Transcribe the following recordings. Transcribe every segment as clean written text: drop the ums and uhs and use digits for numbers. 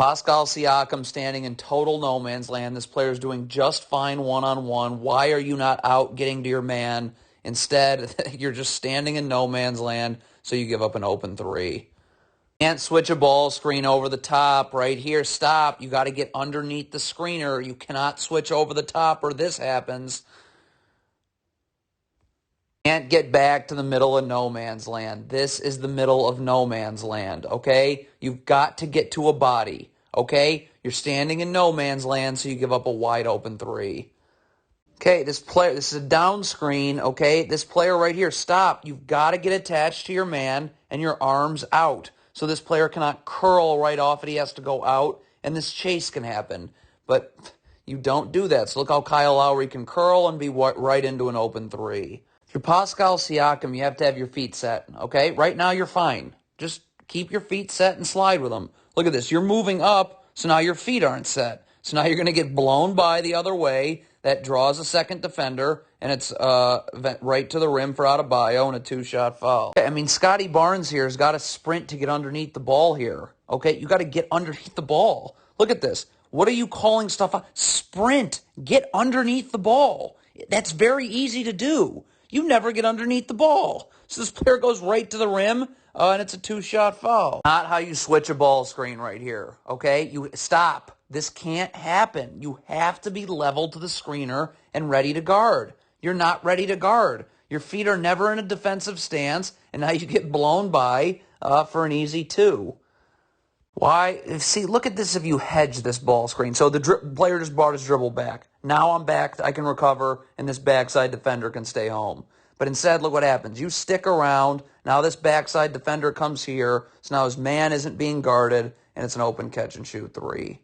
Pascal Siakam standing in total no man's land. This player is doing just fine one-on-one. Why are you not out getting to your man? Instead, you're just standing in no man's land, so you give up an open three. Can't switch a ball screen over the top right here. Stop. You got to get underneath the screener. You cannot switch over the top or this happens. Can't get back to the middle of no man's land. This is the middle of no man's land, okay? You've got to get to a body, okay? You're standing in no man's land, so you give up a wide open three. Okay, this is a down screen, okay? This player right here, stop. You've got to get attached to your man and your arms out. So this player cannot curl right off it. He has to go out, and this chase can happen. But you don't do that. So look how Kyle Lowry can curl and be right into an open three. If you're Pascal Siakam, you have to have your feet set, okay? Right now, you're fine. Just keep your feet set and slide with them. Look at this. You're moving up, so now your feet aren't set. So now you're going to get blown by the other way. That draws a second defender, and it's right to the rim for Adebayo and a two-shot foul. I mean, Scotty Barnes here has got to sprint to get underneath the ball here, okay? You got to get underneath the ball. Look at this. What are you calling stuff out? Sprint. Get underneath the ball. That's very easy to do. You never get underneath the ball. So this player goes right to the rim, and it's a two-shot foul. Not how you switch a ball screen right here, okay? You stop. This can't happen. You have to be level to the screener and ready to guard. You're not ready to guard. Your feet are never in a defensive stance, and now you get blown by for an easy two. Why? See, look at this if you hedge this ball screen. So the player just brought his dribble back. Now I'm back, I can recover, and this backside defender can stay home. But instead, look what happens. You stick around. Now this backside defender comes here. So now his man isn't being guarded, and it's an open catch and shoot three.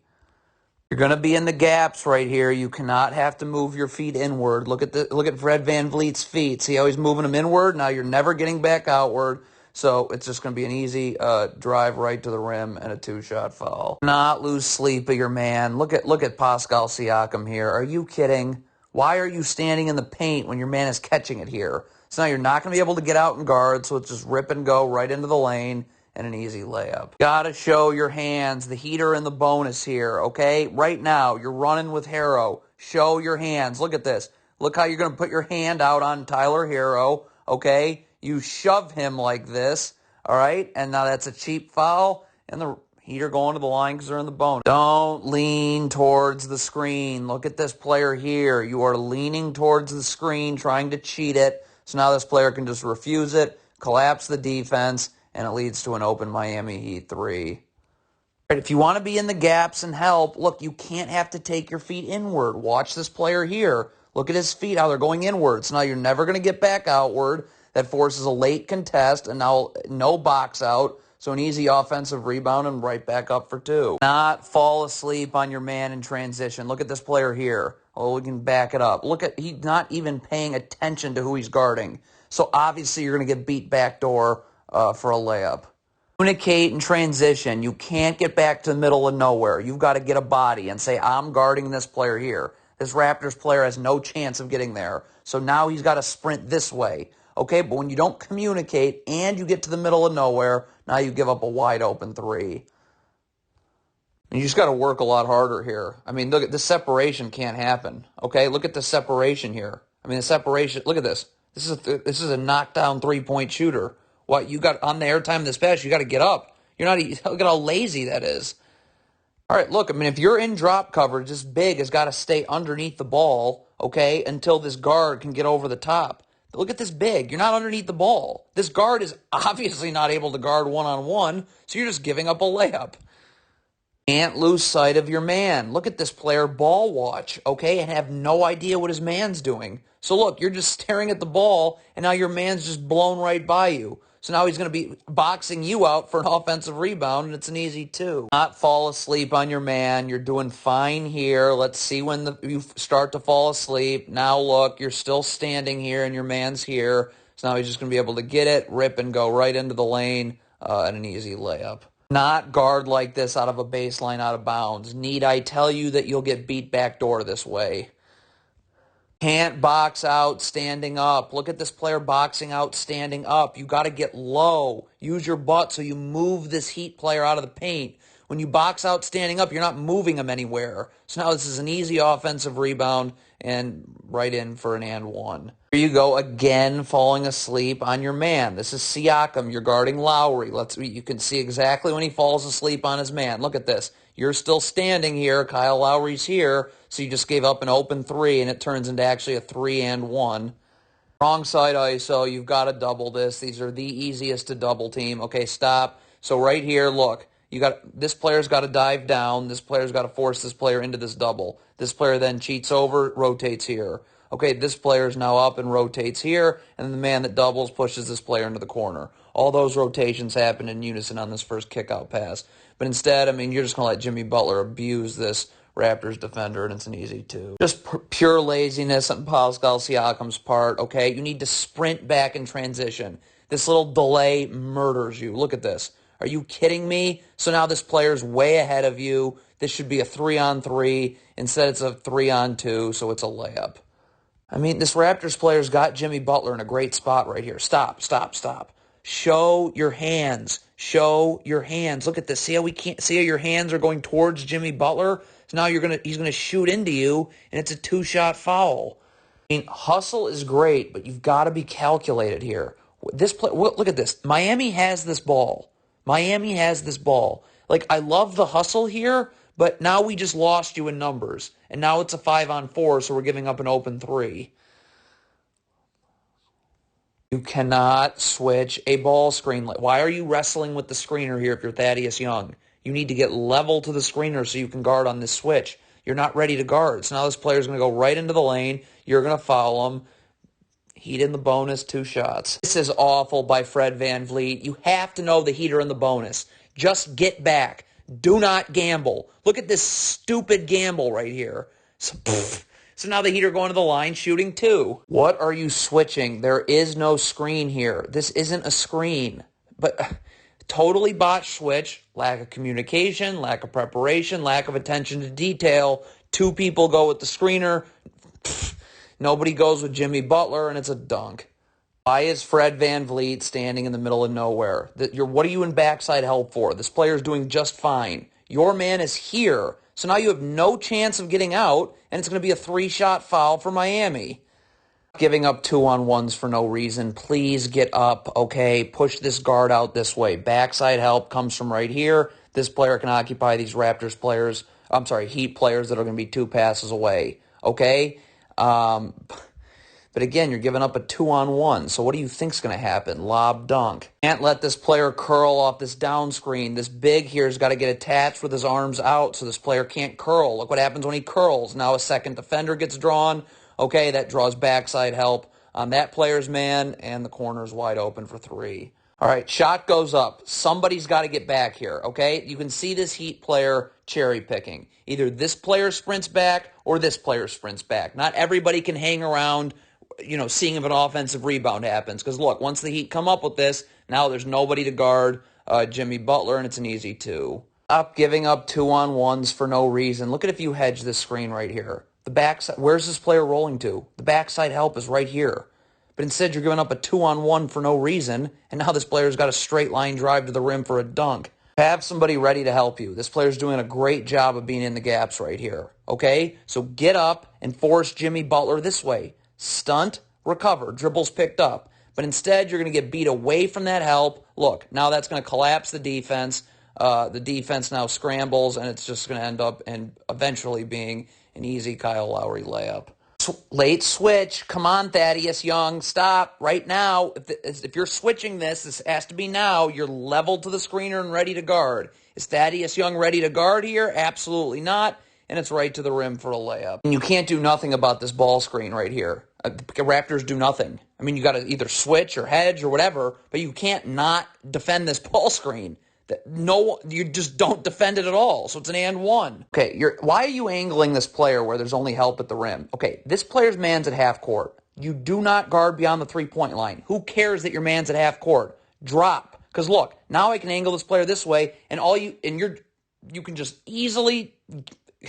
You're going to be in the gaps right here. You cannot have to move your feet inward. Look at Fred VanVleet's feet. See how he's moving them inward? Now you're never getting back outward. So it's just going to be an easy drive right to the rim and a two-shot foul. Not lose sleep of your man. Look at Pascal Siakam here. Are you kidding? Why are you standing in the paint when your man is catching it here? So now you're not going to be able to get out and guard, so it's just rip and go right into the lane and an easy layup. Got to show your hands, the heater and the bonus here, okay? Right now, you're running with Harrow. Show your hands. Look at this. Look how you're going to put your hand out on Tyler Harrow, okay? You shove him like this, all right? And now that's a cheap foul, and the heater going to the line because they're in the bonus. Don't lean towards the screen. Look at this player here. You are leaning towards the screen, trying to cheat it. So now this player can just refuse it, collapse the defense, and it leads to an open Miami Heat three. Right, if you want to be in the gaps and help, look, you can't have to take your feet inward. Watch this player here. Look at his feet, how they're going inward. So now you're never going to get back outward. That forces a late contest, and now no box out, so an easy offensive rebound and right back up for two. Not fall asleep on your man in transition. Look at this player here. Oh, we can back it up. Look at, he's not even paying attention to who he's guarding. So obviously you're going to get beat backdoor for a layup. Communicate in transition. You can't get back to the middle of nowhere. You've got to get a body and say, I'm guarding this player here. This Raptors player has no chance of getting there. So now he's got to sprint this way. Okay, but when you don't communicate and you get to the middle of nowhere, now you give up a wide open three. And you just got to work a lot harder here. I mean, look at the separation can't happen. Okay, look at the separation here. I mean, the separation, look at this. This is a knockdown three-point shooter. What you got on the airtime this pass, you got to get up. You're not, look at how lazy that is. All right, look, I mean, if you're in drop coverage, this big has got to stay underneath the ball, okay, until this guard can get over the top. Look at this big. You're not underneath the ball. This guard is obviously not able to guard one-on-one, so you're just giving up a layup. Can't lose sight of your man. Look at this player ball watch, okay, and have no idea what his man's doing. So look, you're just staring at the ball, and now your man's just blown right by you. So now he's going to be boxing you out for an offensive rebound, and it's an easy two. Not fall asleep on your man. You're doing fine here. Let's see when you start to fall asleep. Now look, you're still standing here, and your man's here. So now he's just going to be able to get it, rip, and go right into the lane, and an easy layup. Not guard like this out of a baseline out of bounds. Need I tell you that you'll get beat backdoor this way? Can't box out standing up. Look at this player boxing out standing up. You got to get low. Use your butt so you move this Heat player out of the paint. When you box out standing up, you're not moving him anywhere. So now this is an easy offensive rebound and right in for an and one. Here you go again, falling asleep on your man. This is Siakam. You're guarding Lowry. You can see exactly when he falls asleep on his man. Look at this. You're still standing here. Kyle Lowry's here. So you just gave up an open three, and it turns into actually a 3-and-1. Wrong side ISO. You've got to double this. These are the easiest to double team. Okay, stop. So right here, look. This player's got to dive down. This player's got to force this player into this double. This player then cheats over, rotates here. Okay, this player's now up and rotates here, and the man that doubles pushes this player into the corner. All those rotations happen in unison on this first kickout pass. But instead, I mean, you're just going to let Jimmy Butler abuse this Raptors defender, and it's an easy two. Just pure laziness on Pascal Siakam's part, okay? You need to sprint back in transition. This little delay murders you. Look at this. Are you kidding me? So now this player's way ahead of you. This should be a 3-on-3. Instead, it's a 3-on-2, so it's a layup. I mean, this Raptors player's got Jimmy Butler in a great spot right here. Stop. Show your hands. Show your hands. Look at this. See how your hands are going towards Jimmy Butler? So now he's gonna shoot into you, and it's a 2-shot foul. I mean, hustle is great, but you've got to be calculated here. Look at this. Miami has this ball. Like, I love the hustle here, but now we just lost you in numbers. And now it's a 5-on-4, so we're giving up an open three. You cannot switch a ball screen. Why are you wrestling with the screener here if you're Thaddeus Young? You need to get level to the screener so you can guard on this switch. You're not ready to guard. So now this player's going to go right into the lane. You're going to foul him. Heat in the bonus, 2 shots. This is awful by Fred VanVleet. You have to know the heater in the bonus. Just get back. Do not gamble. Look at this stupid gamble right here. So now the heater going to the line, shooting 2. What are you switching? There is no screen here. This isn't a screen. But totally botched switch, lack of communication, lack of preparation, lack of attention to detail. 2 people go with the screener. Nobody goes with Jimmy Butler, and it's a dunk. Why is Fred VanVleet standing in the middle of nowhere? What are you in backside help for? This player's doing just fine. Your man is here, so now you have no chance of getting out, and it's going to be a 3-shot foul for Miami. Giving up 2-on-1s for no reason. Please get up, okay? Push this guard out this way. Backside help comes from right here. This player can occupy these Raptors players. Heat players that are going to be 2 passes away, okay? But again, you're giving up a 2-on-1. So what do you think's going to happen? Lob dunk. Can't let this player curl off this down screen. This big here's got to get attached with his arms out so this player can't curl. Look what happens when he curls. Now a second defender gets drawn. Okay, that draws backside help on that player's man, and the corner's wide open for 3. All right, shot goes up. Somebody's got to get back here, okay? You can see this Heat player cherry picking. Either this player sprints back or this player sprints back. Not everybody can hang around, seeing if an offensive rebound happens. Because, look, once the Heat come up with this, now there's nobody to guard Jimmy Butler, and it's an easy 2. Stop giving up 2-on-1s for no reason. Look at if you hedge this screen right here. The backside, where's this player rolling to? The backside help is right here. But instead, you're giving up a 2-on-1 for no reason, and now this player's got a straight line drive to the rim for a dunk. Have somebody ready to help you. This player's doing a great job of being in the gaps right here, okay? So get up and force Jimmy Butler this way. Stunt, recover, dribbles picked up. But instead, you're going to get beat away from that help. Look, now that's going to collapse the defense. The defense now scrambles, and it's just going to end up and eventually being an easy Kyle Lowry layup. Late switch. Come on, Thaddeus Young. Stop right now. If you're switching this has to be now. You're leveled to the screener and ready to guard. Is Thaddeus Young ready to guard here? Absolutely not. And it's right to the rim for a layup. And you can't do nothing about this ball screen right here. The Raptors do nothing. I mean, you got to either switch or hedge or whatever, but you can't not defend this ball screen. No, you just don't defend it at all. So it's an and 1. Okay, why are you angling this player where there's only help at the rim? Okay, this player's man's at half court. You do not guard beyond the 3-point line. Who cares that your man's at half court? Drop. Because look, now I can angle this player this way, and you can just easily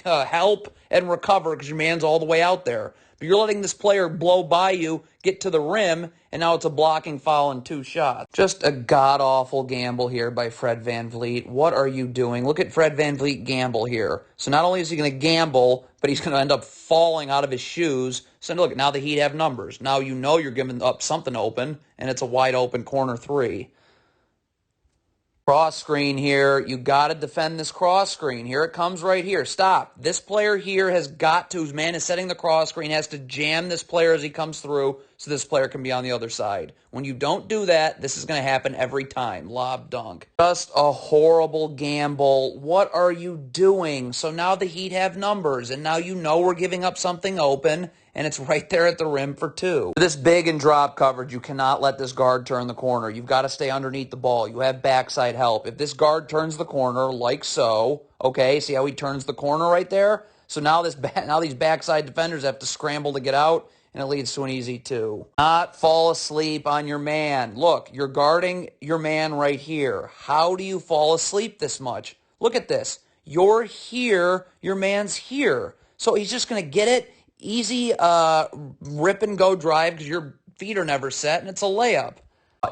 help and recover because your man's all the way out there. But you're letting this player blow by you, get to the rim, and now it's a blocking foul and 2 shots. Just a god-awful gamble here by Fred VanVleet. What are you doing? Look at Fred VanVleet gamble here. So not only is he going to gamble, but he's going to end up falling out of his shoes. So look, now the Heat have numbers. Now you know you're giving up something open, and it's a wide-open corner 3. Cross screen here. You got to defend this cross screen. Here it comes right here. Stop. This player here has got to, whose man is setting the cross screen, has to jam this player as he comes through so this player can be on the other side. When you don't do that, this is going to happen every time. Lob dunk. Just a horrible gamble. What are you doing? So now the Heat have numbers, and now you know we're giving up something open, and it's right there at the rim for 2. This big and drop coverage, you cannot let this guard turn the corner. You've got to stay underneath the ball. You have backside help. If this guard turns the corner like so, okay, see how he turns the corner right there? So now these backside defenders have to scramble to get out, and it leads to an easy 2. Not fall asleep on your man. Look, you're guarding your man right here. How do you fall asleep this much? Look at this. You're here, your man's here. So he's just going to get it. Easy rip and go drive because your feet are never set, and it's a layup.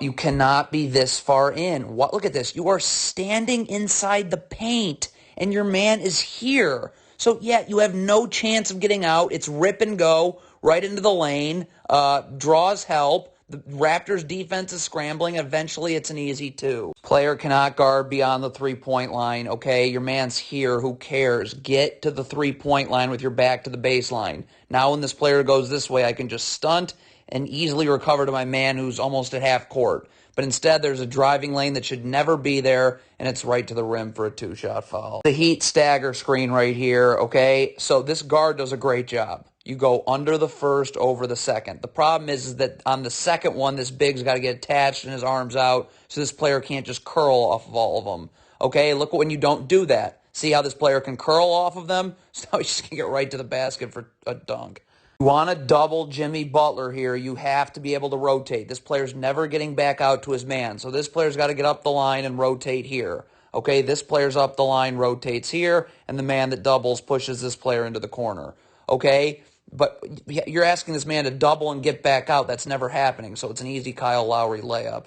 You cannot be this far in. Look at this. You are standing inside the paint, and your man is here. So, yeah, you have no chance of getting out. It's rip and go right into the lane, draws help. The Raptors' defense is scrambling. Eventually, it's an easy 2. Player cannot guard beyond the 3-point line, okay? Your man's here. Who cares? Get to the 3-point line with your back to the baseline. Now when this player goes this way, I can just stunt and easily recover to my man who's almost at half court. But instead, there's a driving lane that should never be there, and it's right to the rim for a 2-shot foul. The Heat stagger screen right here, okay? So this guard does a great job. You go under the first, over the second. The problem is that on the second one, this big's got to get attached and his arm's out, so this player can't just curl off of all of them. Okay, look when you don't do that. See how this player can curl off of them? So he's just going to get right to the basket for a dunk. You want to double Jimmy Butler here, you have to be able to rotate. This player's never getting back out to his man, so this player's got to get up the line and rotate here. Okay, this player's up the line, rotates here, and the man that doubles pushes this player into the corner. Okay? But you're asking this man to double and get back out. That's never happening, so it's an easy Kyle Lowry layup.